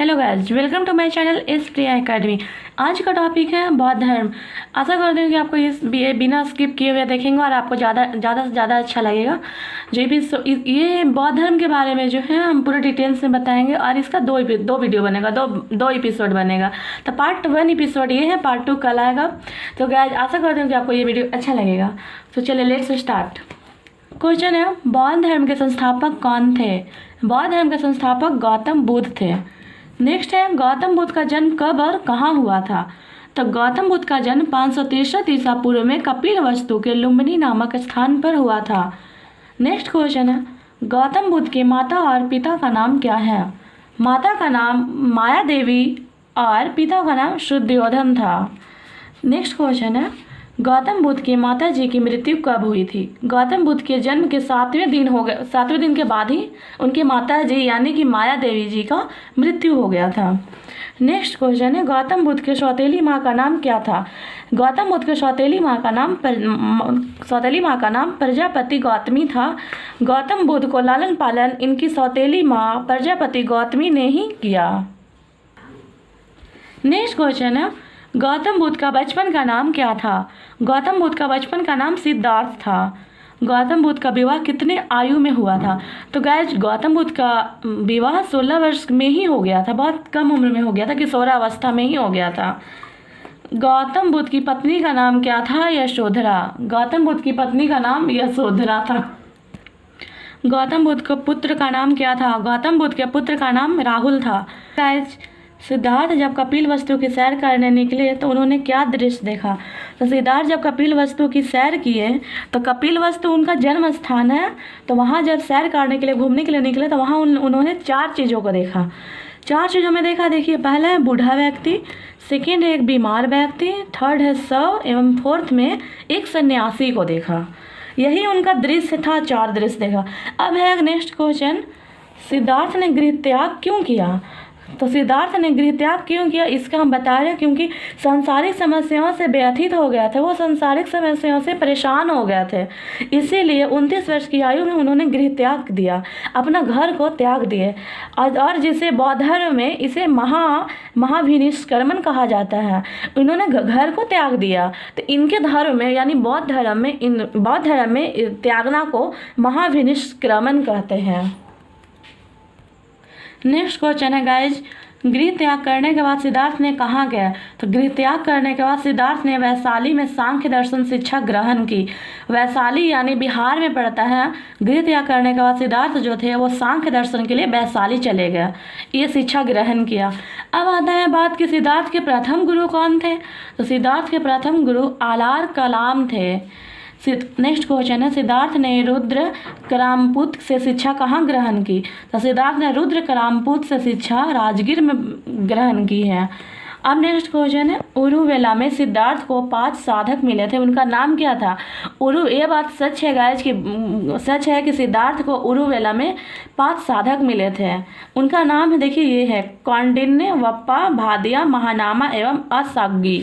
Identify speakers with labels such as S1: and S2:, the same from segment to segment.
S1: Hello guys, welcome to my channel S Priya academy. आज का topic है बौद्ध धर्म। आशा करती हूँ कि आपको इस बिना स्किप किए हुए देखेंगे और आपको ज़्यादा से ज़्यादा अच्छा लगेगा। जो भी ये बौद्ध धर्म के बारे में जो है हम पूरे डिटेल्स में बताएंगे और इसका दो वीडियो बनेगा, दो एपिसोड बनेगा। तो पार्ट 1 एपिसोड ये है, पार्ट 2 कल आएगा। तो गाइस आशा करती हूँ कि आपको ये वीडियो अच्छा लगेगा। तो चलिए लेट्स स्टार्ट। क्वेश्चन है, बौद्ध धर्म के संस्थापक कौन थे? बौद्ध धर्म के संस्थापक गौतम बुद्ध थे। नेक्स्ट है, गौतम बुद्ध का जन्म कब और कहाँ हुआ था? तो गौतम बुद्ध का जन्म 563 ईसा पूर्व में कपिलवस्तु के लुम्बिनी नामक स्थान पर हुआ था। नेक्स्ट क्वेश्चन है, गौतम बुद्ध की माता और पिता का नाम क्या है? माता का नाम माया देवी और पिता का नाम शुद्धोधन था। नेक्स्ट क्वेश्चन है, गौतम बुद्ध की माता जी की मृत्यु कब हुई थी? गौतम बुद्ध के जन्म के 7वें दिन के बाद ही उनकी माता जी यानी कि माया देवी जी का मृत्यु हो गया था। नेक्स्ट क्वेश्चन है, गौतम बुद्ध के सौतेली माँ का नाम क्या था? गौतम बुद्ध के सौतेली माँ का नाम प्रजापति गौतमी था। गौतम बुद्ध को लालन पालन इनकी सौतेली माँ प्रजापति गौतमी ने ही किया। नेक्स्ट क्वेश्चन है, गौतम बुद्ध का बचपन का नाम क्या था? गौतम बुद्ध का बचपन का नाम सिद्धार्थ था। गौतम बुद्ध का विवाह कितने आयु में हुआ था? तो गाइस गौतम बुद्ध का विवाह 16 वर्ष में ही हो गया था, बहुत कम उम्र में हो गया था, किशोरावस्था में ही हो गया था। गौतम बुद्ध की पत्नी का नाम क्या था? यशोधरा। गौतम बुद्ध की पत्नी का नाम यशोधरा था। गौतम बुद्ध के पुत्र का नाम क्या था? गौतम बुद्ध के पुत्र का नाम राहुल था। गाइस सिद्धार्थ जब कपिलवस्तु की सैर करने निकले तो उन्होंने क्या दृश्य देखा? तो सिद्धार्थ जब कपिलवस्तु की सैर किए तो कपिलवस्तु उनका जन्म स्थान है, तो वहाँ जब सैर करने के लिए घूमने के लिए निकले तो वहाँ उन्होंने 4 चीज़ों को देखा। 4 चीज़ों में देखा, देखिए पहला है बूढ़ा व्यक्ति, सेकेंड है एक बीमार व्यक्ति, थर्ड है शव एवं फोर्थ में एक सन्यासी को देखा। यही उनका दृश्य था, 4 दृश्य देखा। अब है नेक्स्ट क्वेश्चन, सिद्धार्थ ने गृह त्याग क्यों किया? तो सिद्धार्थ ने गृह त्याग क्यों किया इसका हम बता रहे हैं, क्योंकि सांसारिक समस्याओं से व्यथित हो गया था, वो सांसारिक समस्याओं से परेशान हो गए थे। इसीलिए 29 वर्ष की आयु में उन्होंने गृह त्याग दिया, अपना घर को त्याग दिए। और जिसे बौद्ध धर्म में इसे महाविनिष्क्रमण कहा जाता है। इन्होंने घर को त्याग दिया, तो इनके धर्म में यानी बौद्ध धर्म में त्यागना को महाविनिष्क्रमण कहते हैं। नेक्स्ट क्वेश्चन है गाइज, गृह त्याग करने के बाद सिद्धार्थ ने कहाँ गया? तो गृह त्याग करने के बाद सिद्धार्थ ने वैशाली में सांख्य दर्शन शिक्षा ग्रहण की। वैशाली यानी बिहार में पड़ता है। गृह त्याग करने के बाद सिद्धार्थ जो थे वो सांख्य दर्शन के लिए वैशाली चले गए, ये शिक्षा ग्रहण किया। अब आता है बात कि सिद्धार्थ के प्रथम गुरु कौन थे? तो सिद्धार्थ के प्रथम गुरु आलार कलाम थे। नेक्स्ट क्वेश्चन है, सिद्धार्थ ने रुद्र करामपुत से शिक्षा कहाँ ग्रहण की? तो सिद्धार्थ ने रुद्र करामपुत से शिक्षा राजगीर में ग्रहण की है। अब नेक्स्ट क्वेश्चन है, उरुवेला में सिद्धार्थ को 5 साधक मिले थे, उनका नाम क्या था? ये बात सच है गाइज कि सिद्धार्थ को उरुवेला में 5 साधक मिले थे। उनका नाम है, देखिए ये है कौंडिन्य, वप्पा, भादिया, महानामा एवं असाग्गी।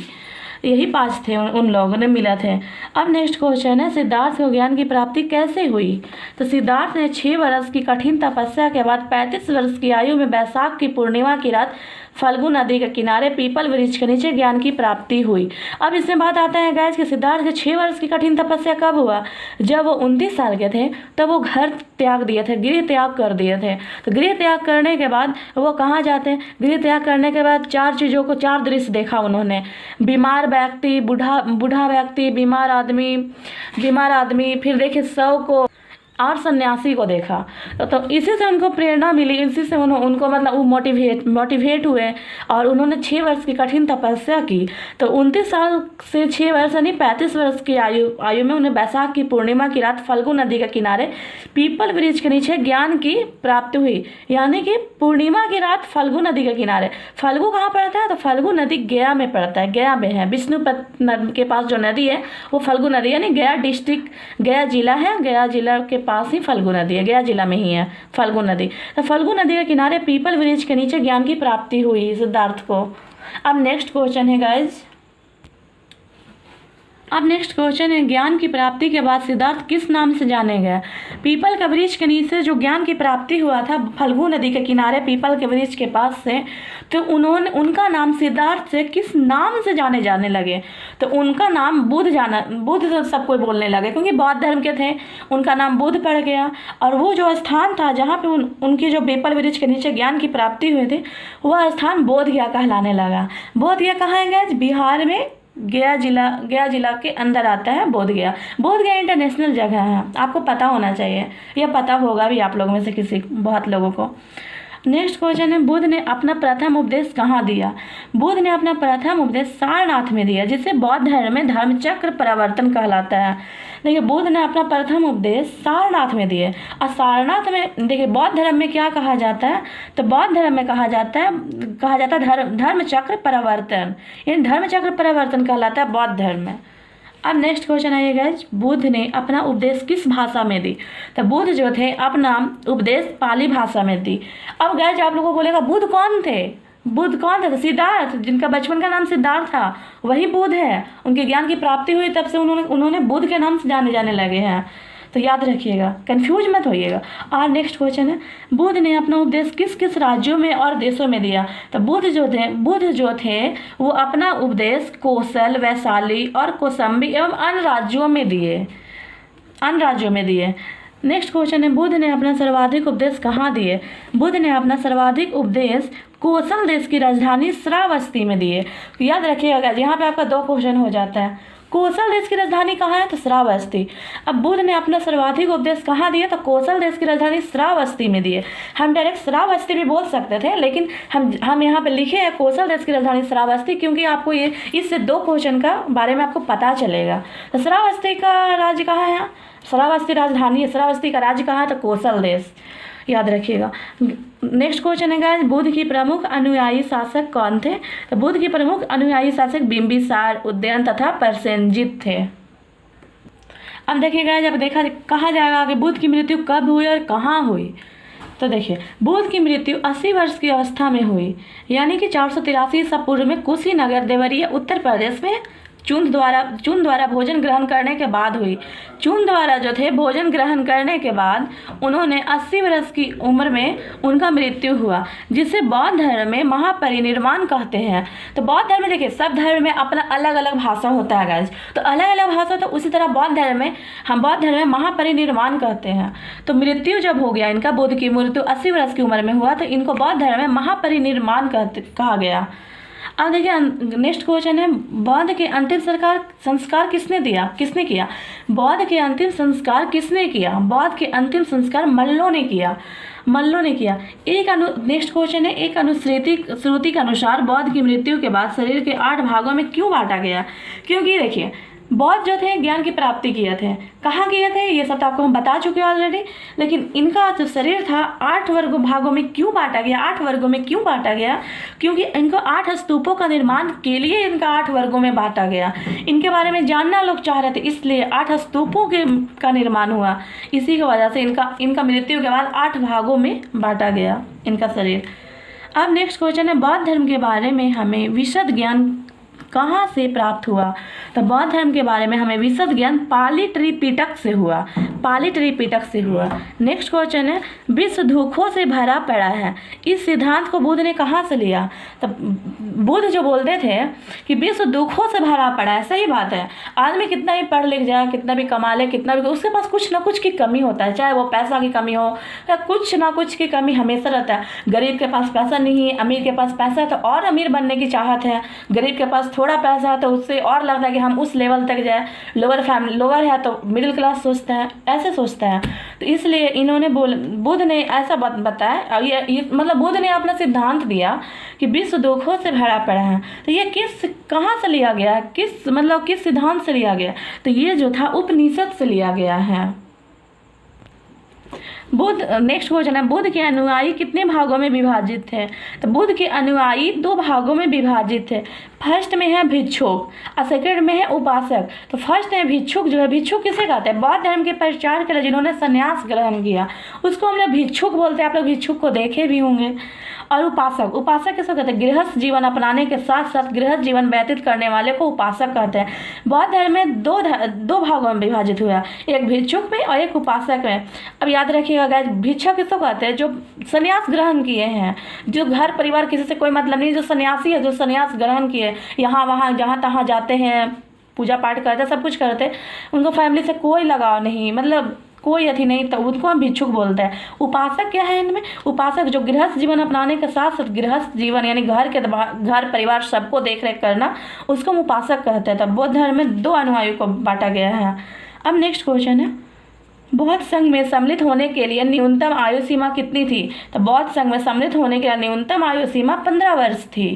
S1: यही 5 थे, उन लोगों ने मिला थे। अब नेक्स्ट क्वेश्चन है, सिद्धार्थ को ज्ञान की प्राप्ति कैसे हुई? तो सिद्धार्थ ने 6 वर्ष की कठिन तपस्या के बाद 35 वर्ष की आयु में वैशाख की पूर्णिमा की रात फल्गु नदी के किनारे पीपल वृक्ष के नीचे ज्ञान की प्राप्ति हुई। अब इसमें बात आता है गाइस कि सिद्धार्थ के 6 वर्ष की कठिन तपस्या कब हुआ? जब वो 29 साल के थे, तब वो घर त्याग दिए थे, गृह त्याग कर दिए थे। तो गृह त्याग करने के बाद वो कहाँ जाते हैं? गृह त्याग करने के बाद 4 चीज़ों को 4 दृश्य देखा उन्होंने। बीमार व्यक्ति, बूढ़ा व्यक्ति, बीमार आदमी, फिर देखिए शव को और सन्यासी को देखा। तो इसी से उनको प्रेरणा मिली, इसी से उनको मतलब वो मोटिवेट हुए और उन्होंने 6 वर्ष की कठिन तपस्या की। तो 29 साल से 6 वर्ष यानी 35 वर्ष की आयु में उन्हें वैशाख की पूर्णिमा की रात फल्गु नदी के किनारे पीपल वृक्ष के नीचे ज्ञान की प्राप्ति हुई। यानी कि पूर्णिमा की रात फल्गु नदी के किनारे। फल्गु कहाँ पड़ता है? तो फल्गु नदी गया में पड़ता है, गया में है। विष्णुपद के पास जो नदी है वो फल्गु नदी, यानी गया डिस्ट्रिक्ट, गया जिला है, गया जिला के पास ही फल्गु नदी है, गया जिला में ही है फल्गु नदी। तो फल्गु नदी के किनारे पीपल वृक्ष के नीचे ज्ञान की प्राप्ति हुई सिद्धार्थ को। अब नेक्स्ट क्वेश्चन है गाइज, अब नेक्स्ट क्वेश्चन है, ज्ञान की प्राप्ति के बाद सिद्धार्थ किस नाम से जाने गए? पीपल के वृक्ष के नीचे जो ज्ञान की प्राप्ति हुआ था फल्गु नदी के किनारे पीपल के वृक्ष के पास से, तो उनका नाम सिद्धार्थ से किस नाम से जाने लगे? तो उनका नाम बुद्ध सब कोई बोलने लगे, क्योंकि बौद्ध धर्म के थे, उनका नाम बुद्ध पड़ गया। और वो जो स्थान था जहाँ पे उनके जो पीपल वृक्ष के नीचे ज्ञान की प्राप्ति हुई थी, वह स्थान बोध गया कहलाने लगा। बोध गया कहाँ है गाइस? बिहार में गया जिला के अंदर आता है बोध गया इंटरनेशनल जगह है, आपको पता होना चाहिए, यह पता होगा भी आप लोगों में से बहुत लोगों को। नेक्स्ट क्वेश्चन है, बुद्ध ने अपना प्रथम उपदेश कहाँ दिया? बुद्ध ने अपना प्रथम उपदेश सारनाथ में दिया, जिसे बौद्ध धर्म में धर्मचक्र प्रवर्तन कहलाता है। देखिए, बुद्ध ने अपना प्रथम उपदेश सारनाथ में दिए, और सारनाथ में देखिए बौद्ध धर्म में क्या कहा जाता है? तो बौद्ध धर्म में कहा जाता है धर्मचक्र प्रवर्तन, यानी धर्मचक्र प्रवर्तन कहलाता है बौद्ध धर्म में। अब नेक्स्ट क्वेश्चन है गाइस, बुद्ध ने अपना उपदेश किस भाषा में दी? तो बुद्ध जो थे अपना उपदेश पाली भाषा में दी। अब गाइस आप लोगों को बोलेगा बुद्ध कौन थे? बुद्ध कौन थे? तो सिद्धार्थ, जिनका बचपन का नाम सिद्धार्थ था, वही बुद्ध है। उनके ज्ञान की प्राप्ति हुई तब से उन्होंने बुद्ध के नाम से जाने लगे हैं, तो याद रखिएगा, कंफ्यूज मत होइएगा। और नेक्स्ट क्वेश्चन है, बुद्ध ने अपना उपदेश किस किस राज्यों में और देशों में दिया? तो बुद्ध जो थे वो अपना उपदेश कोसल, वैशाली और कौशाम्बी एवं अन्य राज्यों में दिए। नेक्स्ट क्वेश्चन है, बुद्ध ने अपना सर्वाधिक उपदेश कहाँ दिए? बुद्ध ने अपना सर्वाधिक उपदेश कोसल देश की राजधानी श्रावस्ती में दिए। याद रखिएगा, यहाँ पे आपका 2 क्वेश्चन हो जाता है। कोसल देश की राजधानी कहाँ है? तो श्रावस्ती। अब बुद्ध ने अपना सर्वाधिक उपदेश कहाँ दिया? तो कोसल देश की राजधानी श्रावस्ती में दिए। हम डायरेक्ट श्रावस्ती भी बोल सकते थे, लेकिन हम यहाँ पे लिखे हैं कोसल देश की राजधानी श्रावस्ती, क्योंकि आपको ये इससे 2 क्वेश्चन का बारे में आपको पता चलेगा। तो श्रावस्ती का राज्य कहाँ है? श्रावस्ती राजधानी है। श्रावस्ती का राज्य कहाँ है? तो कोसल देश, याद रखिएगा। नेक्स्ट क्वेश्चन है गाइस, बुद्ध की प्रमुख अनुयायी शासक कौन थे? तो बुद्ध के प्रमुख अनुयायी शासक बिंबिसार, उदयन तथा प्रसेनजित थे। अब देखिए गाइस, जब कहा जाएगा कि बुद्ध की मृत्यु कब हुई और कहाँ हुई, तो देखिए बुद्ध की मृत्यु 80 वर्ष की अवस्था में हुई, यानी कि 483 ईसा पूर्व में कुशीनगर, देवरिया, उत्तर प्रदेश में चून द्वारा भोजन ग्रहण करने के बाद हुई। चून द्वारा जो थे भोजन ग्रहण करने के बाद उन्होंने 80 वर्ष की उम्र में उनका मृत्यु हुआ, जिसे बौद्ध धर्म में महापरिनिर्वाण कहते हैं। तो बौद्ध धर्म में देखिए, सब धर्म में अपना अलग अलग भाषा होता है गाइस, तो अलग अलग भाषा, तो उसी तरह बौद्ध धर्म में महापरिनिर्वाण कहते हैं। तो मृत्यु जब हो गया इनका, बुद्ध की मृत्यु 80 वर्ष की उम्र में हुआ, तो इनको बौद्ध धर्म में महापरिनिर्वाण कहा गया। अब देखिए नेक्स्ट क्वेश्चन है, बौद्ध के अंतिम संस्कार किसने किया? बौद्ध के अंतिम संस्कार किसने किया? बौद्ध के अंतिम संस्कार मल्लों ने किया। नेक्स्ट क्वेश्चन है, एक श्रुति के अनुसार बौद्ध की मृत्यु के बाद शरीर के 8 भागों में क्यों बांटा गया? क्योंकि देखिए बौद्ध जो थे ज्ञान की प्राप्ति किए थे, कहाँ किए थे ये सब तो आपको हम बता चुके हैं ऑलरेडी, लेकिन इनका जो शरीर था 8 भागों में क्यों बांटा गया? 8 वर्गों में क्यों बांटा गया? क्योंकि इनको 8 स्तूपों का निर्माण के लिए इनका 8 वर्गों में बांटा गया। इनके बारे में जानना लोग चाह रहे थे, इसलिए 8 स्तूपों का निर्माण हुआ। इसी की वजह से इनका मृत्यु के बाद 8 भागों में बांटा गया इनका शरीर। अब नेक्स्ट क्वेश्चन है, बौद्ध धर्म के बारे में हमें विशद ज्ञान कहाँ से प्राप्त हुआ? तो बौद्ध धर्म के बारे में हमें विशद ज्ञान पाली त्रिपिटक से हुआ। नेक्स्ट क्वेश्चन है, विश्व दुखों से भरा पड़ा है, इस सिद्धांत को बुद्ध ने कहाँ से लिया? तो बुद्ध जो बोलते थे कि विश्व दुखों से भरा पड़ा है, सही बात है। आदमी कितना भी पढ़ लिख जाए, कितना भी कमा ले, कितना भी, उसके पास कुछ ना कुछ की कमी होता है, चाहे वो पैसा की कमी हो या कुछ ना कुछ की कमी हमेशा रहता है। गरीब के पास पैसा नहीं है, अमीर के पास पैसा है तो और अमीर बनने की चाहत है, गरीब के पास थोड़ा पैसा है तो उससे और लगता है कि हम उस लेवल तक जाए, लोअर है तो मिडिल क्लास सोचता है, ऐसे सोचता है। तो इसलिए बुद्ध ने ऐसा बताया, ये मतलब बुद्ध ने अपना सिद्धांत दिया कि विश्व दुखों से भरा पड़ा है। तो ये कहाँ से लिया गया, किस सिद्धांत से लिया गया? तो ये जो था उपनिषद से लिया गया है। बुद्ध, नेक्स्ट क्वेश्चन है, बुद्ध के अनुयायी कितने भागों में विभाजित थे? तो बुद्ध के अनुयायी 2 भागों में विभाजित थे। फर्स्ट में है भिक्षुक और सेकंड में है उपासक। तो फर्स्ट है भिक्षुक, जो है भिक्षुक किसे कहते हैं? बौद्ध धर्म के प्रचार के लिए जिन्होंने संन्यास ग्रहण किया उसको हम लोग भिक्षुक बोलते हैं। आप लोग भिक्षुक को देखे भी होंगे। और उपासक, उपासक किसको कहते हैं? गृहस्थ जीवन अपनाने के साथ साथ गृहस्थ जीवन व्यतीत करने वाले को उपासक कहते हैं। बौद्ध धर्म में दो भागों में विभाजित हुआ, एक भिक्षुक में और एक उपासक में। अब याद रखिएगा गाइस, भिक्षुक किसको कहते हैं? जो संन्यास ग्रहण किए हैं, जो घर परिवार किसी से कोई मतलब नहीं, जो सन्यासी है, जो संन्यास ग्रहण किए, यहाँ वहाँ जहाँ तहाँ जाते हैं, पूजा पाठ करते हैं, सब कुछ करते हैं, उनको फैमिली से कोई लगाव नहीं, मतलब कोई अथी नहीं, तो उनको हम भिक्षुक बोलते हैं। उपासक क्या है इनमें? उपासक जो गृहस्थ जीवन अपनाने के साथ साथ गृहस्थ जीवन यानी घर परिवार सबको देख रेख करना, उसको हम उपासक कहते हैं। तब बौद्ध धर्म में 2 अनुयायी को बांटा गया है। अब नेक्स्ट क्वेश्चन है, बौद्ध संघ में सम्मिलित होने के लिए न्यूनतम आयु सीमा कितनी थी? तो बौद्ध संघ में सम्मिलित होने के लिए न्यूनतम आयु सीमा 15 वर्ष थी।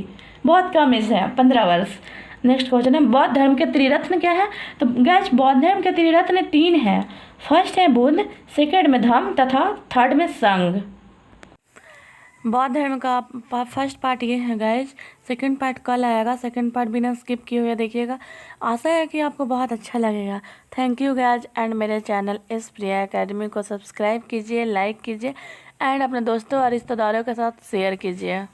S1: बहुत कम एज है 15 वर्ष। नेक्स्ट क्वेश्चन है, बौद्ध धर्म के त्रिरत्न क्या है? तो गाइस बौद्ध धर्म के त्रिरत्न 3 है। फर्स्ट है बुद्ध, सेकंड में धम्म तथा थर्ड में संघ। बौद्ध धर्म का फर्स्ट पार्ट ये है गाइज, सेकंड पार्ट कल आएगा। सेकंड पार्ट बिना स्किप किए हुए देखिएगा। आशा है कि आपको बहुत अच्छा लगेगा। थैंक यू गाइज, एंड मेरे चैनल एस प्रिया एकेडमी को सब्सक्राइब कीजिए, लाइक कीजिए एंड अपने दोस्तों और रिश्तेदारों के साथ शेयर कीजिए।